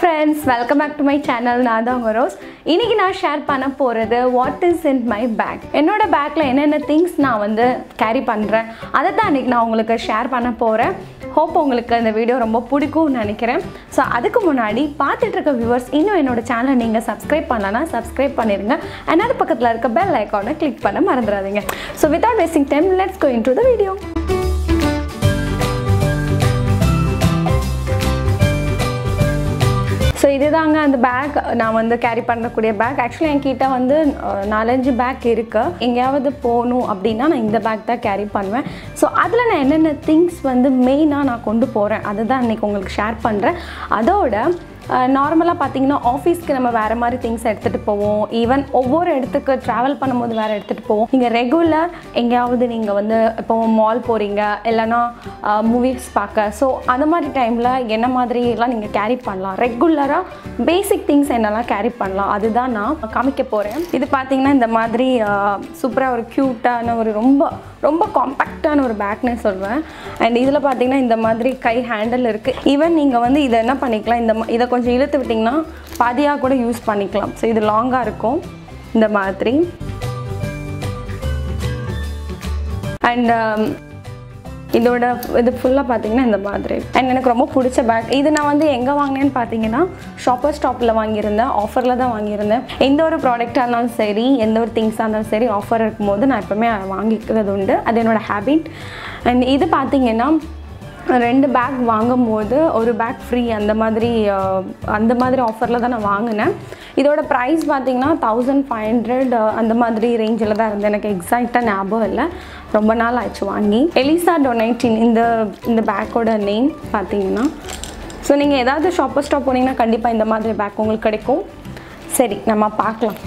friends, welcome back to my channel. நான் தான் உங்க ரோஸ். இன்னைக்கு நான் ஷேர் பண்ண போறது what is in my bag. என்னோட பேக்ல என்னென்ன things நான் வந்து கேரி பண்றேன் அதை தான் இன்னைக்கு நான் உங்களுக்கு ஷேர் பண்ண போறேன். ஹோப் உங்களுக்கு இந்த வீடியோ ரொம்ப பிடிக்கும்னு நினைக்கிறேன். ஸோ அதுக்கு முன்னாடி பார்த்துட்டு இருக்க வியூவர்ஸ் இன்னும் என்னோட சேனலை நீங்கள் சப்ஸ்கிரைப் பண்ணலன்னா சப்ஸ்கிரைப் பண்ணிடுங்க. அண்ட் அது பக்கத்தில் இருக்க பெல் ஐக்கானை கிளிக் பண்ண மறந்துடாதீங்க. So without wasting time let's go into the video. So இதுதாங்க அந்த பேக் நான் வந்து கேரி பண்ணக்கூடிய பேக். ஆக்சுவலி என்கிட்ட வந்து 4-5 பேக் இருக்குது. எங்கேயாவது போகணும் அப்படின்னா நான் இந்த பேக் தான் கேரி பண்ணுவேன். ஸோ அதில் நான் என்னென்ன திங்ஸ் வந்து மெயினாக நான் கொண்டு போகிறேன் அதை தான் இன்றைக்கி உங்களுக்கு ஷேர் பண்ணுறேன். அதோட நார்மலாக பார்த்தீங்கன்னா ஆஃபீஸ்க்கு நம்ம வேறு மாதிரி திங்ஸ் எடுத்துகிட்டு போவோம். ஈவன் ஒவ்வொரு இடத்துக்கு ட்ராவல் பண்ணும்போது வேறு எடுத்துகிட்டு போவோம். நீங்கள் ரெகுலர் எங்கேயாவது நீங்கள் வந்து இப்போ மால் போகிறீங்க இல்லைனா மூவிஸ் பார்க்க, ஸோ அந்த மாதிரி டைமில் என்ன மாதிரிலாம் நீங்கள் கேரி பண்ணலாம், ரெகுலராக பேசிக் திங்ஸ் என்னெல்லாம் கேரி பண்ணலாம் அதுதான் நான் காமிக்க போகிறேன். இது பார்த்தீங்கன்னா இந்த மாதிரி சூப்பராக ஒரு க்யூட்டான ஒரு ரொம்ப காம்பேக்டான ஒரு பேக்னே சொல்வேன். அண்ட் இதில் பார்த்தீங்கன்னா இந்த மாதிரி கை ஹேண்டில் இருக்குது. ஈவன் நீங்கள் வந்து இதை என்ன பண்ணிக்கலாம், இதை கொஞ்சம் இழுத்து விட்டிங்கன்னா பாதியாக கூட யூஸ் பண்ணிக்கலாம். ஸோ இது லாங்காக இருக்கும் இந்த மாதிரி. அண்ட் இதோட இது ஃபுல்லாக பார்த்தீங்கன்னா இந்த மாதிரி. அண்ட் எனக்கு ரொம்ப பிடிச்ச பேக் இது. நான் வந்து எங்கே வாங்கினேன்னு பார்த்தீங்கன்னா ஷாப்பர் ஸ்டாப்பில் வாங்கியிருந்தேன். ஆஃபரில் தான் வாங்கியிருந்தேன். எந்த ஒரு ப்ராடக்டாக இருந்தாலும் சரி, எந்த ஒரு திங்ஸாக இருந்தாலும் சரி, ஆஃபர் இருக்கும்போது நான் எப்போவுமே வாங்கிக்கிறது உண்டு. அது என்னோடய ஹேபிட். அண்ட் இது பார்த்தீங்கன்னா 2 பேக் வாங்கும்போது ஒரு பேக் ஃப்ரீ அந்த மாதிரி ஆஃபரில் தான் நான் வாங்கினேன். இதோட ப்ரைஸ் பார்த்திங்கன்னா 1500 அந்த மாதிரி ரேஞ்சில் தான் இருந்தது. எனக்கு எக்ஸாக்டாக ஞாபகம் இல்லை, ரொம்ப நாள் ஆச்சு வாங்கி. எலிசா டொனேட்டின் இந்த பேக்கோட நேம் பார்த்தீங்கன்னா. ஸோ நீங்கள் ஏதாவது ஷாப்பர் ஸ்டாப் போனீங்கன்னா கண்டிப்பாக இந்த மாதிரி பேக் உங்களுக்கு கிடைக்கும். சரி, நம்ம பார்க்கலாம்.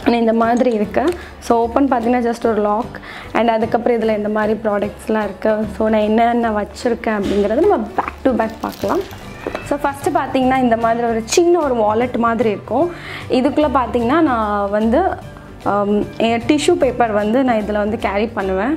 ஆனால் இந்த மாதிரி இருக்குது. ஸோ ஓப்பன் பார்த்தீங்கன்னா ஜஸ்ட் ஒரு லாக். அண்ட் அதுக்கப்புறம் இதில் இந்த மாதிரி ப்ராடக்ட்ஸ்லாம் இருக்குது. ஸோ நான் என்னென்ன வச்சுருக்கேன் அப்படிங்கிறது நம்ம பேக் டு பேக் பார்க்கலாம். ஸோ ஃபஸ்ட்டு பார்த்தீங்கன்னா இந்த மாதிரி ஒரு சின்ன ஒரு வாலெட் மாதிரி இருக்கும். இதுக்குள்ளே பார்த்தீங்கன்னா நான் வந்து டிஷ்யூ பேப்பர் வந்து நான் இதில் வந்து கேரி பண்ணுவேன்.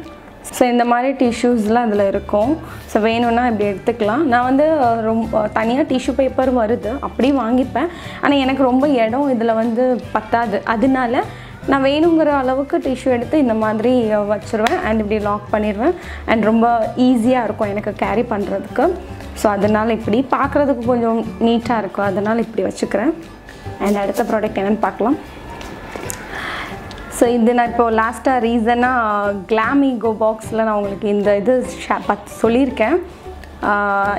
ஸோ இந்த மாதிரி டிஷ்யூஸ்லாம் இதில் இருக்கும். ஸோ வேணும்னா இப்படி எடுத்துக்கலாம். நான் வந்து ரொம்ப தனியாக டிஷ்யூ பேப்பர் வருது அப்படி வாங்கிப்பேன். ஆனால் எனக்கு ரொம்ப இடம் இதில் வந்து பத்தாது. அதனால நான் வேணுங்கிற அளவுக்கு டிஷ்யூ எடுத்து இந்த மாதிரி வச்சுருவேன். அண்ட் இப்படி லாக் பண்ணிடுவேன். அண்ட் ரொம்ப ஈஸியாக இருக்கும் எனக்கு கேரி பண்ணுறதுக்கு. ஸோ அதனால் இப்படி பார்க்குறதுக்கு கொஞ்சம் நீட்டாக இருக்கும், அதனால் இப்படி வச்சுக்கிறேன். அண்ட் அடுத்த ப்ராடக்ட் என்னென்னு பார்க்கலாம். ஸோ இது நான் இப்போது லாஸ்ட்டாக ரீசனாக கிளாமிகோ பாக்ஸில் நான் உங்களுக்கு இந்த இது சொல்லியிருக்கேன்.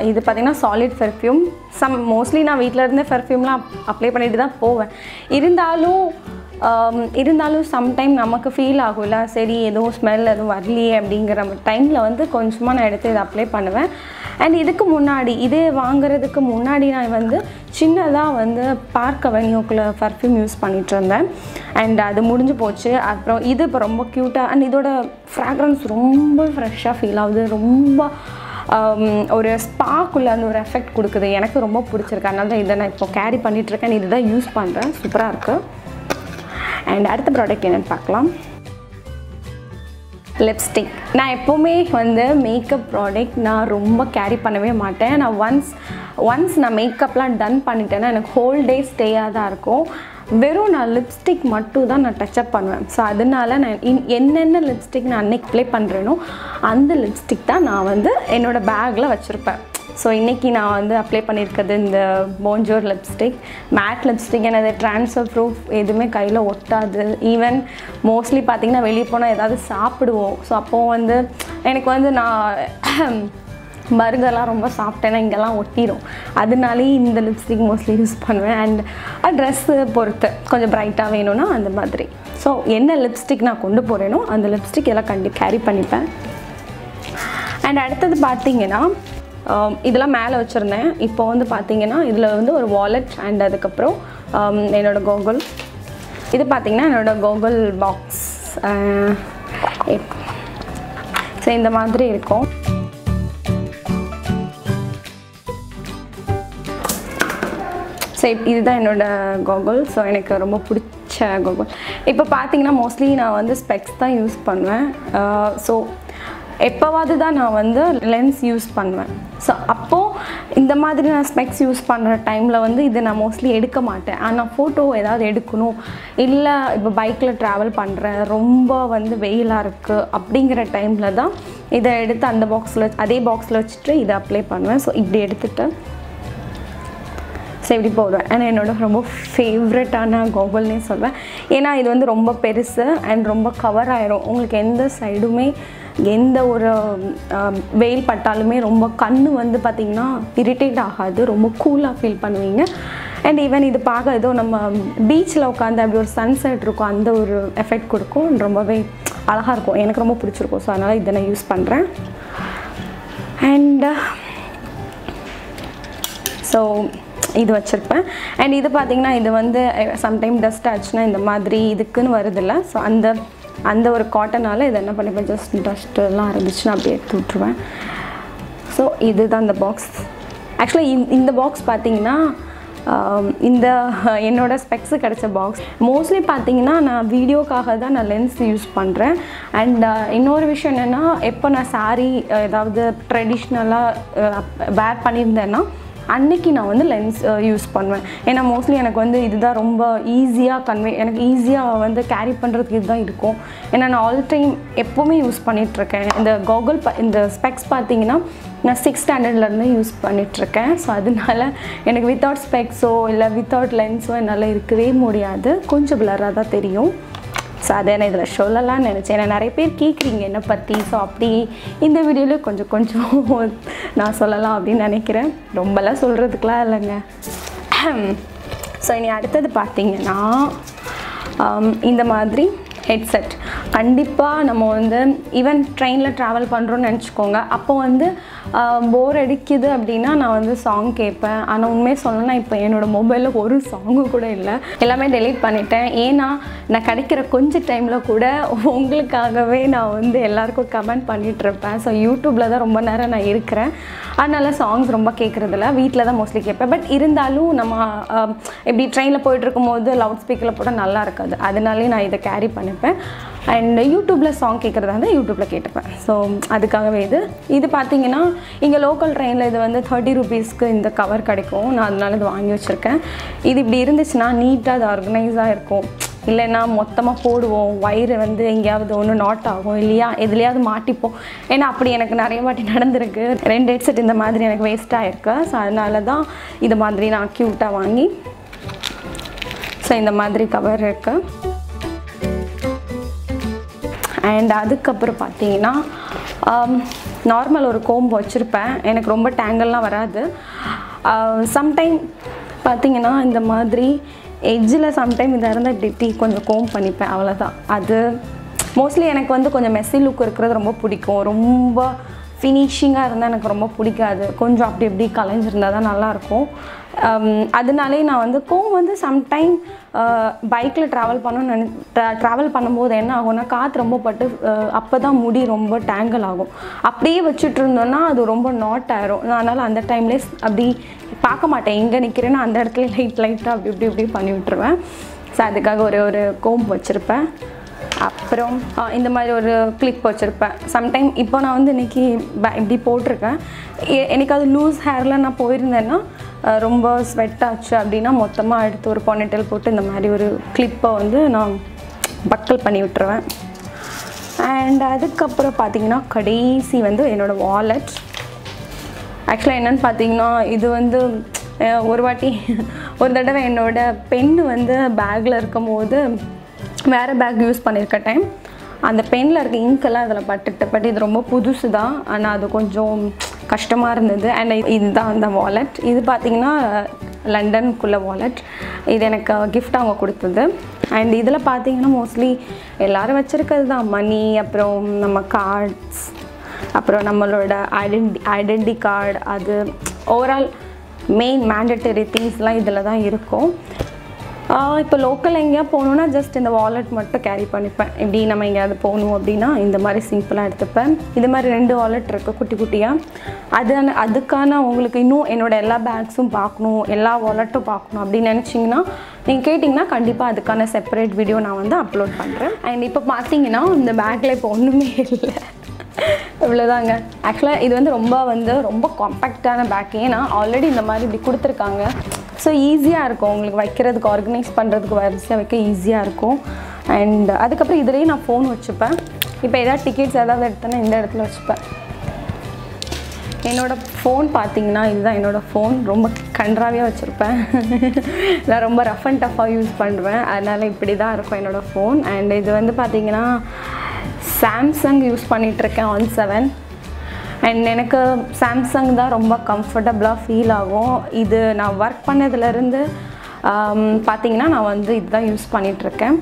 இது பார்த்திங்கன்னா சாலிட் பெர்ஃப்யூம். மோஸ்ட்லி நான் வீட்டில் இருந்தே பெர்ஃப்யூம்லாம் அப்ளை பண்ணிட்டு தான் போவேன். இருந்தாலும் சம்டைம் நமக்கு ஃபீல் ஆகும்ல, சரி எதுவும் ஸ்மெல் எதுவும் வரலையே அப்படிங்கிற டைமில் வந்து கொஞ்சமாக நான் எடுத்து இதை அப்ளை பண்ணுவேன். அண்ட் இதுக்கு முன்னாடி இதே வாங்குறதுக்கு முன்னாடி நான் வந்து சின்னதாக வந்து பார்க் அவென்யூக்குள்ளே பர்ஃப்யூம் யூஸ் பண்ணிகிட்டு இருந்தேன். அண்ட் அது முடிஞ்சு போச்சு. அப்புறம் இது இப்போ ரொம்ப க்யூட்டாக அண்ட் இதோட ஃப்ராக்ரன்ஸ் ரொம்ப ஃப்ரெஷ்ஷாக ஃபீல் ஆகுது. ரொம்ப ஒரு ஸ்பாக்குள்ளே அந்த ஒரு எஃபெக்ட் கொடுக்குது. எனக்கு ரொம்ப பிடிச்சிருக்கு. அதனால தான் இதை நான் இப்போ கேரி பண்ணிகிட்ருக்கேன். இது தான் யூஸ் பண்ணுறேன். சூப்பராக இருக்குது. அண்ட் அடுத்த ப்ராடக்ட் என்னென்னு பார்க்கலாம். லிப்ஸ்டிக். நான் எப்போவுமே வந்து மேக்கப் ப்ராடக்ட் நான் ரொம்ப கேரி பண்ணவே மாட்டேன். நான் ஒன்ஸ் நான் மேக்கப்லாம் டன் பண்ணிட்டேன்னா எனக்கு ஹோல் டே ஸ்டேயாக தான் இருக்கும். வெறும் நான் லிப்ஸ்டிக் மட்டும் தான் நான் டச்சப் பண்ணுவேன். ஸோ அதனால நான் என்னென்ன லிப்ஸ்டிக் நான் அன்றைக்கி அப்ளை பண்ணுறேனோ அந்த லிப்ஸ்டிக் தான் நான் வந்து என்னோடய பேக்கில் வச்சுருப்பேன். ஸோ இன்றைக்கி நான் வந்து அப்ளை பண்ணியிருக்கிறது இந்த போன்ஜோர் லிப்ஸ்டிக். Mat lipstick. எனது ட்ரான்ஸ்ஃபர் ப்ரூஃப், எதுவுமே கையில் ஒட்டாது. ஈவன் மோஸ்ட்லி பார்த்திங்கன்னா வெளியே போனால் ஏதாவது சாப்பிடுவோம். ஸோ அப்போது வந்து எனக்கு வந்து நான் பர்கர்லாம் ரொம்ப சாப்பிட்டேன்னா இங்கெல்லாம் ஒட்டிடும். அதனாலே இந்த லிப்ஸ்டிக் மோஸ்ட்லி யூஸ் பண்ணுவேன். அண்ட் ட்ரெஸ்ஸு பொறுத்து கொஞ்சம் ப்ரைட்டாக வேணும்னா அந்த மாதிரி. ஸோ என்ன லிப்ஸ்டிக் நான் கொண்டு போகிறேனோ அந்த லிப்ஸ்டிக் எல்லாம் கேரி பண்ணிப்பேன். அண்ட் அடுத்தது பார்த்திங்கன்னா இதெல்லாம் மேலே வச்சுருந்தேன். இப்போ வந்து பார்த்திங்கன்னா இதில் வந்து ஒரு வாலெட் அண்ட் அதுக்கப்புறம் என்னோடய கோகுல். இது பார்த்திங்கன்னா என்னோடய கோகுல் பாக்ஸ். ஸோ இந்த மாதிரி இருக்கும். ஸோ இதுதான் என்னோடய கோகுல். ஸோ எனக்கு ரொம்ப பிடிச்ச கோகுல். இப்போ பார்த்திங்கன்னா மோஸ்ட்லி நான் வந்து ஸ்பெக்ஸ் தான் யூஸ் பண்ணுவேன். ஸோ எப்போவாது தான் நான் வந்து லென்ஸ் யூஸ் பண்ணுவேன். ஸோ அப்போது இந்த மாதிரி நான் ஸ்பெக்ஸ் யூஸ் பண்ணுற டைமில் வந்து இதை நான் மோஸ்ட்லி எடுக்க மாட்டேன். ஆனால் ஃபோட்டோ ஏதாவது எடுக்கணும், இல்லை இப்போ பைக்கில் ட்ராவல் பண்ணுறேன், ரொம்ப வந்து வெயிலாக இருக்குது அப்படிங்கிற டைமில் தான் இதை எடுத்து அந்த பாக்ஸில் அதே பாக்ஸில் வச்சுட்டு இதை அப்ளை பண்ணுவேன். ஸோ இப்படி எடுத்துகிட்டு ஸோ இப்படி போடுவேன். ஆனால் என்னோட ரொம்ப ஃபேவரட்டான கோகுல்னே சொல்வேன். ஏன்னா இது வந்து ரொம்ப பெருசு அண்ட் ரொம்ப கவர் ஆகிரும். உங்களுக்கு எந்த சைடுமே எந்த ஒரு வெயில் பட்டாலுமே ரொம்ப கண் வந்து பார்த்திங்கன்னா இரிட்டேட் ஆகாது, ரொம்ப கூலாக ஃபீல் பண்ணுவீங்க. அண்ட் ஈவன் இது பார்க்க ஏதோ நம்ம பீச்சில் உட்காந்து அப்படி ஒரு சன்செட் இருக்கும், அந்த ஒரு எஃபெக்ட் கொடுக்கும். ரொம்பவே அழகாக இருக்கும், எனக்கு ரொம்ப பிடிச்சிருக்கும். ஸோ அதனால் இதை நான் யூஸ் பண்ணுறேன். அண்ட் ஸோ இது வச்சுருப்பேன். அண்ட் இது பார்த்திங்கன்னா இது வந்து சம்டைம் டஸ்ட் ஆச்சுன்னா இந்த மாதிரி இதுக்குன்னு வருதில்ல. ஸோ அந்த ஒரு காட்டனால் இதை என்ன பண்ணிப்பேன், ஜஸ்ட் டஸ்ட்டெல்லாம் இருந்துச்சுன்னா அப்படியே எடுத்து விட்ருவேன். ஸோ இதுதான் இந்த பாக்ஸ். ஆக்சுவலாக இந்த பாக்ஸ் பார்த்திங்கன்னா இந்த என்னோடய ஸ்பெக்ஸு கிடச்ச பாக்ஸ். மோஸ்ட்லி பார்த்திங்கன்னா நான் வீடியோக்காக தான் நான் லென்ஸ் யூஸ் பண்ணுறேன். அண்ட் இன்னொரு விஷயம் என்னென்னா, எப்போ நான் சாரீ ஏதாவது ட்ரெடிஷ்னலாக வேர் பண்ணியிருந்தேன்னா அன்றைக்கி நான் வந்து லென்ஸ் யூஸ் பண்ணுவேன். ஏன்னா மோஸ்ட்லி எனக்கு வந்து இதுதான் ரொம்ப ஈஸியாக எனக்கு ஈஸியாக வந்து கேரி பண்ணுறதுக்கு இதுதான் இருக்கும். ஏன்னா நான் ஆல் டைம் எப்போவுமே யூஸ் பண்ணிகிட்ருக்கேன். இந்த கோகுல் இந்த ஸ்பெக்ஸ் பார்த்திங்கன்னா நான் 6th ஸ்டாண்டர்ட்லேருந்து யூஸ் பண்ணிகிட்ருக்கேன். ஸோ அதனால எனக்கு வித்தவுட் ஸ்பெக்ஸோ இல்லை வித்தவுட் லென்ஸோ என்னால் இருக்கவே முடியாது, கொஞ்சம் பிளராக தான் தெரியும். ஸோ அதை நான் இதில் சொல்லலாம்னு நினச்சேன். ஏன்னா நிறைய பேர் கேட்குறீங்க என்னை பற்றி. ஸோ அப்படி இந்த வீடியோவில் கொஞ்சம் நான் சொல்லலாம் அப்படின்னு நினைக்கிறேன். ரொம்பலாம் சொல்கிறதுக்கெலாம் இல்லைங்க. ஸோ இனி அடுத்தது பார்த்திங்கன்னா இந்த மாதிரி ஹெட்செட். கண்டிப்பாக நம்ம வந்து ஈவன் ட்ரெயினில் ட்ராவல் பண்ணுறோன்னு நினச்சிக்கோங்க. அப்போ வந்து போர் அடிக்குது அப்படின்னா நான் வந்து சாங் கேட்பேன். ஆனால் உண்மையை சொல்லணும்னா இப்போ என்னோடய மொபைலில் ஒரு சாங்கு கூட இல்லை, எல்லாமே டெலீட் பண்ணிட்டேன். ஏன்னா நான் கிடைக்கிற கொஞ்சம் டைமில் கூட உங்களுக்காகவே நான் வந்து எல்லாருக்கும் கமெண்ட் பண்ணிகிட்ருப்பேன். ஸோ யூடியூப்பில் தான் ரொம்ப நேரம் நான் இருக்கிறேன். அதனால் சாங்ஸ் ரொம்ப கேட்குறதில்ல, வீட்டில் தான் மோஸ்ட்லி கேட்பேன். பட் இருந்தாலும் நம்ம இப்படி ட்ரெயினில் போயிட்டுருக்கும் போது லவுட் ஸ்பீக்கரில் போட்டால் நல்லா இருக்காது, அதனாலே நான் இதை கேரி பண்ணிப்பேன். அண்ட் யூடியூப்பில் சாங் கேட்குறதா இருந்தால் யூடியூப்பில் கேட்டுப்பேன். ஸோ அதுக்காகவே இது பார்த்திங்கன்னா இங்கே லோக்கல் ட்ரெயினில் இது வந்து 30 rupeesக்கு இந்த கவர் கிடைக்கும். நான் அதனால இது வாங்கி வச்சுருக்கேன். இது இப்படி இருந்துச்சுன்னா நீட்டாக அது ஆர்கனைஸாக இருக்கும். இல்லைன்னா மொத்தமாக போடுவோம், வயிறு வந்து எங்கேயாவது ஒன்று நாட் ஆகும், இல்லையா எதுலையாவது மாட்டிப்போம். ஏன்னா அப்படி எனக்கு நிறைய வாட்டி நடந்திருக்கு. 2 ஹெட்செட் இந்த மாதிரி எனக்கு வேஸ்ட் ஆகிருக்கு. ஸோ அதனால தான் இது மாதிரி நான் க்யூட்டாக வாங்கி ஸோ இந்த மாதிரி கவர் இருக்குது. அண்ட் அதுக்கப்புறம் பார்த்திங்கன்னா நார்மல் ஒரு கோம்பு வச்சுருப்பேன். எனக்கு ரொம்ப டேங்கல்லாம் வராது. சம்டைம் பார்த்திங்கன்னா இந்த மாதிரி எட்ஜில் சம்டைம் இதாக இருந்தால் இப்படி கொஞ்சம் கோம் பண்ணிப்பேன், அவ்வளோதான். அது மோஸ்ட்லி எனக்கு வந்து கொஞ்சம் மெஸ்ஸி லுக் இருக்கிறது ரொம்ப பிடிக்கும். ரொம்ப ஃபினிஷிங்காக இருந்தால் எனக்கு ரொம்ப பிடிக்காது. கொஞ்சம் அப்படி இப்படி கலைஞ்சிருந்தால் தான் நல்லாயிருக்கும். அதனாலே நான் வந்து கோம் வந்து சம்டைம் பைக்கில் ட்ராவல் பண்ணும்போது என்ன ஆகும்னா காற்று ரொம்ப பட்டு அப்போ தான் முடி ரொம்ப டேங்கிள் ஆகும். அப்படியே வச்சுட்டு இருந்தோன்னா அது ரொம்ப நாட் ஆயிரும். அதனால் அந்த டைம்லேயே அப்படி பார்க்க மாட்டேன், எங்கே நிற்கிறேன்னா அந்த இடத்துல லைட்டாக அப்படி இப்படி பண்ணி விட்டுருவேன். ஸோ அதுக்காக ஒரு கோம்பு வச்சுருப்பேன். அப்புறம் இந்த மாதிரி ஒரு கிளிப் வச்சுருப்பேன். சம்டைம் இப்போ நான் வந்து இன்றைக்கி இப்படி போட்டிருக்கேன். எனக்கு அது லூஸ் ஹேரில் நான் போயிருந்தேன்னா ரொம்ப ஸ்வெட் ஆச்சு அப்படின்னா மொத்தமாக எடுத்து ஒரு பொனிட்டெயில் போட்டு இந்த மாதிரி ஒரு கிளிப்பை வந்து நான் பக்கல் பண்ணி விட்டுருவேன். அண்ட் அதுக்கப்புறம் பார்த்திங்கன்னா கடைசி வந்து என்னோடய வாலெட். ஆக்சுவலாக என்னென்னு பார்த்தீங்கன்னா இது வந்து ஒரு தடவை என்னோடய பென்னு வந்து பேக்கில் இருக்கும் போது வேறு பேக் யூஸ் பண்ணியிருக்க டைம் அந்த பெனில் இருக்க இங்கெல்லாம் அதில் பட் இது ரொம்ப புதுசு தான். ஆனால் அது கொஞ்சம் கஷ்டமாக இருந்தது. அண்ட் இதுதான் அந்த வாலெட். இது பார்த்திங்கன்னா லண்டனுக்குள்ள வாலெட். இது எனக்கு கிஃப்ட் அவங்க கொடுத்தது. அண்ட் இதில் பார்த்திங்கன்னா மோஸ்ட்லி எல்லோரும் வச்சுருக்கிறது தான் மணி, அப்புறம் நம்ம கார்ட்ஸ், அப்புறம் நம்மளோட ஐடென்டி கார்டு, அது ஓவரால் மெயின் மேண்டட்டரி திங்ஸ்லாம் இதில் தான் இருக்கும். இப்போ லோக்கல் எங்கேயா போகணுன்னா ஜஸ்ட் இந்த வாலெட் மட்டும் கேரி பண்ணிப்பேன். இப்படி நம்ம எங்கேயாவது போகணும் அப்படின்னா இந்த மாதிரி சிம்பிளாக எடுத்துப்பேன். இது மாதிரி 2 வாலெட் இருக்குது குட்டி குட்டியாக. அதுக்கான உங்களுக்கு இன்னும் என்னோடய எல்லா பேக்ஸும் பார்க்கணும், எல்லா வாலெட்டும் பார்க்கணும் அப்படின்னு நினச்சிங்கன்னா நீங்கள் கேட்டிங்கன்னா கண்டிப்பாக அதுக்கான செப்பரேட் வீடியோ நான் வந்து அப்லோட் பண்ணுறேன். அண்ட் இப்போ பார்த்தீங்கன்னா இந்த பேக்கில் இப்போ ஒன்றுமே இல்லை. இவ்வளோதாங்க. ஆக்சுவலாக இது வந்து ரொம்ப காம்பேக்டான பேக். ஏன்னா ஆல்ரெடி இந்த மாதிரி இப்படி கொடுத்துருக்காங்க. ஸோ ஈஸியாக இருக்கும் உங்களுக்கு வைக்கிறதுக்கு, ஆர்கனைஸ் பண்ணுறதுக்கு, வரிசையாக வைக்க ஈஸியாக இருக்கும். அண்ட் அதுக்கப்புறம் இதுலேயே நான் ஃபோன் வச்சுப்பேன். இப்போ ஏதாவது டிக்கெட்ஸ் ஏதாவது எடுத்தேன்னா இந்த இடத்துல வச்சுப்பேன். என்னோடய ஃபோன் பார்த்தீங்கன்னா இதுதான் என்னோடய ஃபோன். ரொம்ப கன்றாவியாக வச்சுருப்பேன். நான் ரொம்ப ரஃப் அண்ட் டஃப்பாக யூஸ் பண்ணுவேன். அதனால் இப்படி தான் இருக்கும் என்னோடய ஃபோன். அண்ட் இது வந்து பார்த்திங்கன்னா சாம்சங் யூஸ் பண்ணிகிட்ருக்கேன் on 7. அண்ட் எனக்கு சாம்சங் தான் ரொம்ப கம்ஃபர்டபுளாக ஃபீல் ஆகும். இது நான் ஒர்க் பண்ணதுலேருந்து பார்த்திங்கன்னா நான் வந்து இதுதான் யூஸ் பண்ணிகிட்ருக்கேன்.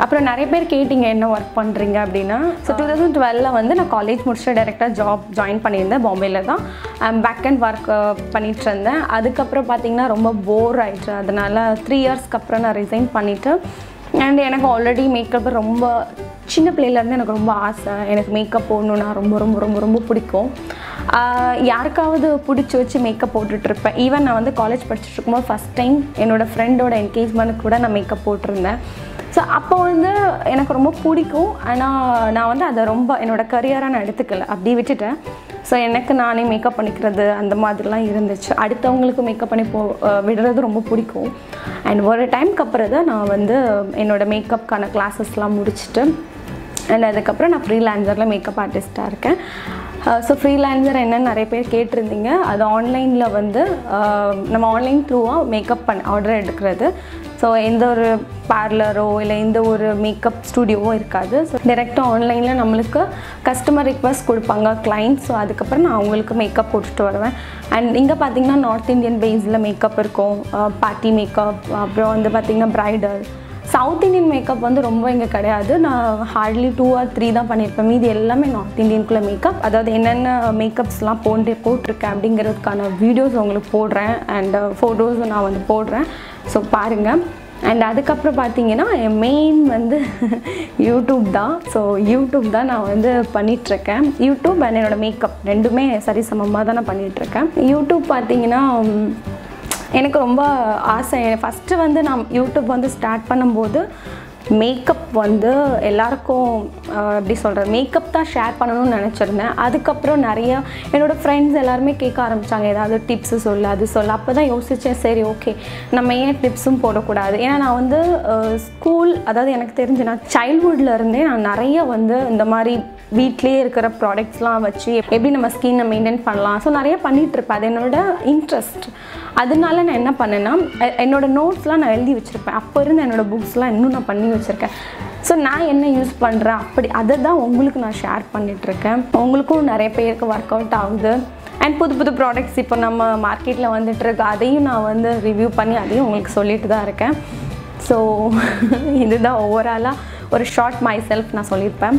அப்புறம் நிறைய பேர் கேட்டிங்க என்ன ஒர்க் பண்ணுறீங்க அப்படின்னா. ஸோ 2012 வந்து நான் காலேஜ் முடிச்சுட்டு டைரெக்டாக ஜாப் ஜாயின் பண்ணியிருந்தேன். பாம்பேயில் தான் பேக் அண்ட் ஒர்க் பண்ணிகிட்டு இருந்தேன். அதுக்கப்புறம் பார்த்திங்கன்னா ரொம்ப போர் ஆகிடுச்சு. அதனால் 3 இயர்ஸ்க்கு அப்புறம் நான் ரிசைன் பண்ணிவிட்டு, அண்ட் எனக்கு ஆல்ரெடி மேக்கப் ரொம்ப சின்ன பிள்ளையிலேருந்து எனக்கு ரொம்ப ஆசை. எனக்கு மேக்கப் போடணுன்னா ரொம்ப ரொம்ப ரொம்ப ரொம்ப பிடிக்கும். யாருக்காவது பிடிச்சி வச்சு மேக்கப் போட்டுட்ருப்பேன். ஈவன் நான் வந்து காலேஜ் படிச்சுட்டு இருக்கும்போது ஃபஸ்ட் டைம் என்னோடய ஃப்ரெண்டோட என்கேஜ்மெண்ட்டுக்கு கூட நான் மேக்கப் போட்டிருந்தேன். ஸோ அப்போ வந்து எனக்கு ரொம்ப பிடிக்கும். ஆனால் நான் வந்து அதை ரொம்ப என்னோடய கரியராக நான் எடுத்துக்கல, அப்படி விட்டுட்டேன். ஸோ எனக்கு நானே மேக்கப் பண்ணிக்கிறது அந்த மாதிரிலாம் இருந்துச்சு. அடுத்தவங்களுக்கு மேக்கப் பண்ணி விடுறது ரொம்ப பிடிக்கும். அண்ட் ஒரு டைமுக்கு அப்புறம் தான் நான் வந்து என்னோடய மேக்கப்புக்கான கிளாஸஸ்லாம் முடிச்சுட்டு, அண்ட் அதுக்கப்புறம் நான் ஃப்ரீலான்சரில் மேக்கப் ஆர்டிஸ்ட்டாக இருக்கேன். ஸோ ஃப்ரீலான்சர் என்னென்னு நிறைய பேர் கேட்டிருந்தீங்க. அது ஆன்லைனில் வந்து நம்ம ஆன்லைன் த்ரூவாக மேக்கப் ஆர்டர் எடுக்கிறது. ஸோ எந்த ஒரு பார்லரோ இல்லை எந்த ஒரு மேக்கப் ஸ்டூடியோவோ இருக்காது. ஸோ டைரெக்டாக ஆன்லைனில் நம்மளுக்கு கஸ்டமர் ரிக்வெஸ்ட் கொடுப்பாங்க கிளைண்ட்ஸ். ஸோ அதுக்கப்புறம் நான் அவங்களுக்கு மேக்கப் போட்டுட்டு வருவேன். அண்ட் இங்கே பார்த்திங்கன்னா நார்த் இந்தியன் பேஸில் மேக்கப் இருக்கும், பார்ட்டி மேக்கப், அப்புறம் வந்து பார்த்திங்கன்னா ப்ரைடல். சவுத் இண்டியன் மேக்கப் வந்து ரொம்ப இங்கே கிடையாது. நான் ஹார்ட்லி 2 or 3 தான் பண்ணியிருப்பேன். மீதி எல்லாமே நார்த் இண்டியனுக்குள்ளே மேக்கப். அதாவது என்னென்ன மேக்கப்ஸ்லாம் போட்டிருக்கேன் அப்படிங்கிறதுக்கான வீடியோஸ் உங்களுக்கு போடுறேன். அண்ட் ஃபோட்டோஸும் நான் வந்து போடுறேன். ஸோ பாருங்கள். அண்ட் அதுக்கப்புறம் பார்த்தீங்கன்னா என் மெயின் வந்து யூடியூப் தான். ஸோ யூடியூப் தான் நான் வந்து பண்ணிகிட்ருக்கேன். யூடியூப் அண்ட் என்னோடய மேக்கப் ரெண்டுமே சரிசமமாக தான் நான் பண்ணிகிட்ருக்கேன். யூடியூப் பார்த்தீங்கன்னா எனக்கு ரொம்ப ஆசை. ஃபஸ்ட்டு வந்து நான் யூடியூப் வந்து ஸ்டார்ட் பண்ணும்போது மேக்கப் வந்து எல்லாருக்கும் எப்படி சொல்கிறது, மேக்கப் தான் ஷேர் பண்ணணும்னு நினச்சிருந்தேன். அதுக்கப்புறம் நிறையா என்னோடய ஃப்ரெண்ட்ஸ் எல்லாருமே கேட்க ஆரம்பித்தாங்க, ஏதாவது டிப்ஸு சொல்லு, அது சொல்ல. அப்போ தான் யோசித்தேன், சரி ஓகே நம்ம ஏன் டிப்ஸும் போடக்கூடாது. ஏன்னா நான் வந்து ஸ்கூல், அதாவது எனக்கு தெரிஞ்சு நான் சைல்ட்ஹுட்லேருந்தே நான் நிறைய வந்து இந்த மாதிரி வீட்லேயே இருக்கிற ப்ராடக்ட்ஸ்லாம் வச்சு எப்படி நம்ம ஸ்கின்னை மெயின்டைன் பண்ணலாம், ஸோ நிறைய பண்ணிகிட்ருப்பேன். அது என்னோடய இன்ட்ரெஸ்ட். அதனால நான் என்ன பண்ணேன்னா என்னோடய நோட்ஸ்லாம் நான் எழுதி வச்சுருப்பேன். அப்போ இருந்து என்னோடய புக்ஸ்லாம் இன்னும் நான் பண்ணி வச்சுருக்கேன். ஸோ நான் என்ன யூஸ் பண்ணுறேன் அப்படி அதை தான் உங்களுக்கு நான் ஷேர் பண்ணிகிட்ருக்கேன். உங்களுக்கும் நிறைய பேருக்கு ஒர்க் அவுட் ஆகுது. அண்ட் புது புது ப்ராடக்ட்ஸ் இப்போ நம்ம மார்க்கெட்டில் வந்துட்டுருக்கு, அதையும் நான் வந்து ரிவ்யூ பண்ணி அதையும் உங்களுக்கு சொல்லிட்டு தான் இருக்கேன். ஸோ இதுதான் ஓவராலாக ஒரு ஷார்ட் மை செல்ஃப் நான் சொல்லியிருப்பேன்.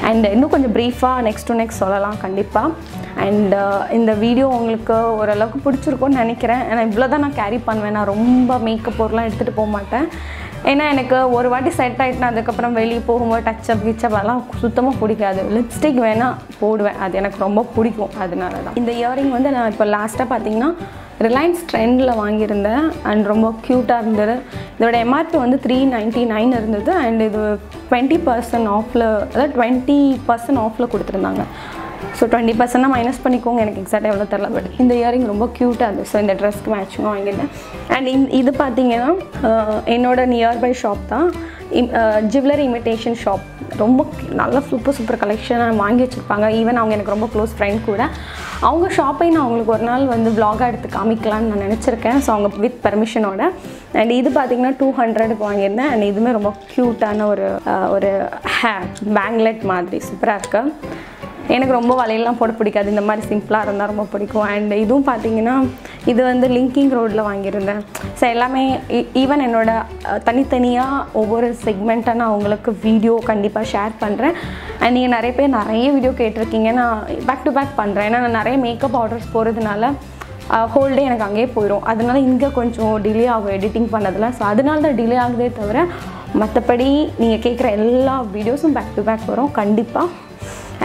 அண்ட் இன்னும் கொஞ்சம் ப்ரீஃபாக நெக்ஸ்ட் டு நெக்ஸ்ட் சொல்லலாம் கண்டிப்பாக. அண்ட் இந்த வீடியோ உங்களுக்கு ஓரளவுக்கு பிடிச்சிருக்கும்னு நினைக்கிறேன். ஏன்னா இவ்வளோ தான் நான் கேரி பண்ணுவேன். நான் ரொம்ப மேக்கப் பொருள்லாம் எடுத்துகிட்டு போக மாட்டேன். ஏன்னா எனக்கு ஒரு வாட்டி செட் ஆகிட்டுனா அதுக்கப்புறம் வெளியே போகும்போது டச்சப் கிச்சப் அதெல்லாம் சுத்தமாக பிடிக்காது. லிப்ஸ்டிக் வேணால் போடுவேன், அது எனக்கு ரொம்ப பிடிக்கும். அதனால தான் இந்த இயரிங் வந்து நான் இப்போ லாஸ்ட்டாக பார்த்தீங்கன்னா ரிலையன்ஸ் ட்ரெண்டில் வாங்கியிருந்தேன். அண்ட் ரொம்ப க்யூட்டாக இருந்தது. இதோட எம்ஆர்பி வந்து 399 இருந்தது. அண்ட் இது 20% ஆஃபில், அதாவது 20% ஆஃபில் கொடுத்துருந்தாங்க. ஸோ 20% மைனஸ் பண்ணிக்கோங்க, எனக்கு எக்ஸாக்டாக எவ்வளோ தெரில. பட் இந்த இயரிங் ரொம்ப க்யூட்டாக இருந்தது. ஸோ இந்த ட்ரெஸ்க்கு மேட்சிங்காக வாங்கியிருந்தேன். அண்ட் இது பார்த்தீங்கன்னா என்னோட நியர்பை ஷாப் தான், ஜுவல்லரி இமிட்டேஷன் ஷாப். ரொம்ப நல்ல சூப்பர் கலெக்ஷனாக வாங்கி வச்சுருப்பாங்க. ஈவன் அவங்க எனக்கு ரொம்ப க்ளோஸ் ஃப்ரெண்ட் கூட. அவங்க ஷாப்பை நான் அவங்களுக்கு ஒரு நாள் வந்து வ்ளாகாக எடுத்து காமிக்கலான்னு நான் நினச்சிருக்கேன். ஸோ அவங்க வித் பெர்மிஷனோட. அண்ட் இது பார்த்திங்கன்னா 200க்கு வாங்கியிருந்தேன். அண்ட் இதுவுமே ரொம்ப க்யூட்டான ஒரு பேங்க்லெட் மாதிரி சூப்பராக இருக்குது. எனக்கு ரொம்ப வலையெல்லாம் போட பிடிக்காது, இந்த மாதிரி சிம்பிளாக இருந்தால் ரொம்ப பிடிக்கும். அண்ட் இதுவும் பார்த்தீங்கன்னா இது வந்து லிங்கிங் ரோடில் வாங்கியிருந்தேன். ஸோ எல்லாமே ஈவன் என்னோடய தனித்தனியாக ஒவ்வொரு செக்மெண்ட்டாக நான் உங்களுக்கு வீடியோ கண்டிப்பாக ஷேர் பண்ணுறேன். அண்ட் நீங்கள் நிறைய பேர் நிறைய வீடியோ கேட்டிருக்கீங்க, நான் பேக் டு பேக் பண்ணுறேன். ஏன்னா நான் நிறைய மேக்கப் ஆர்டர்ஸ் போகிறதுனால ஹோல் டே எனக்கு அங்கேயே போயிடும். அதனால இங்கே கொஞ்சம் டிலே ஆகும் எடிட்டிங் பண்ணதில். ஸோ அதனால தான் டிலே ஆகுதே தவிர மற்றபடி நீங்கள் கேட்குற எல்லா வீடியோஸும் பேக் டு பேக் வரும் கண்டிப்பாக.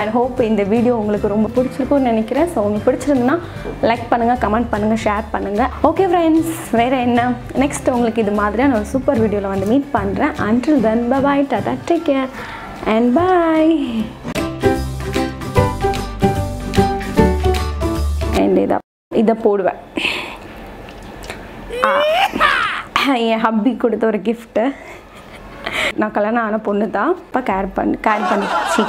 அண்ட் ஹோப் இந்த வீடியோ உங்களுக்கு ரொம்ப பிடிச்சிருக்கும்னு நினைக்கிறேன். ஸோ உங்களுக்கு பிடிச்சிருந்துன்னா லைக் பண்ணுங்கள், கமெண்ட் பண்ணுங்கள், ஷேர் பண்ணுங்கள். ஓகே ஃப்ரெண்ட்ஸ், வேறு என்ன நெக்ஸ்ட் உங்களுக்கு இது மாதிரியான ஒரு சூப்பர் வீடியோவில் வந்து மீட் பண்ணுறேன். Until then, bye bye, tata, take care and bye. And இதை போடுவேன். என் ஹப்பி கொடுத்த ஒரு கிஃப்ட்டு. நான் கல்யாணம் ஆன பொண்ணு தான். இப்போ கேர் பண்ணிச்சு.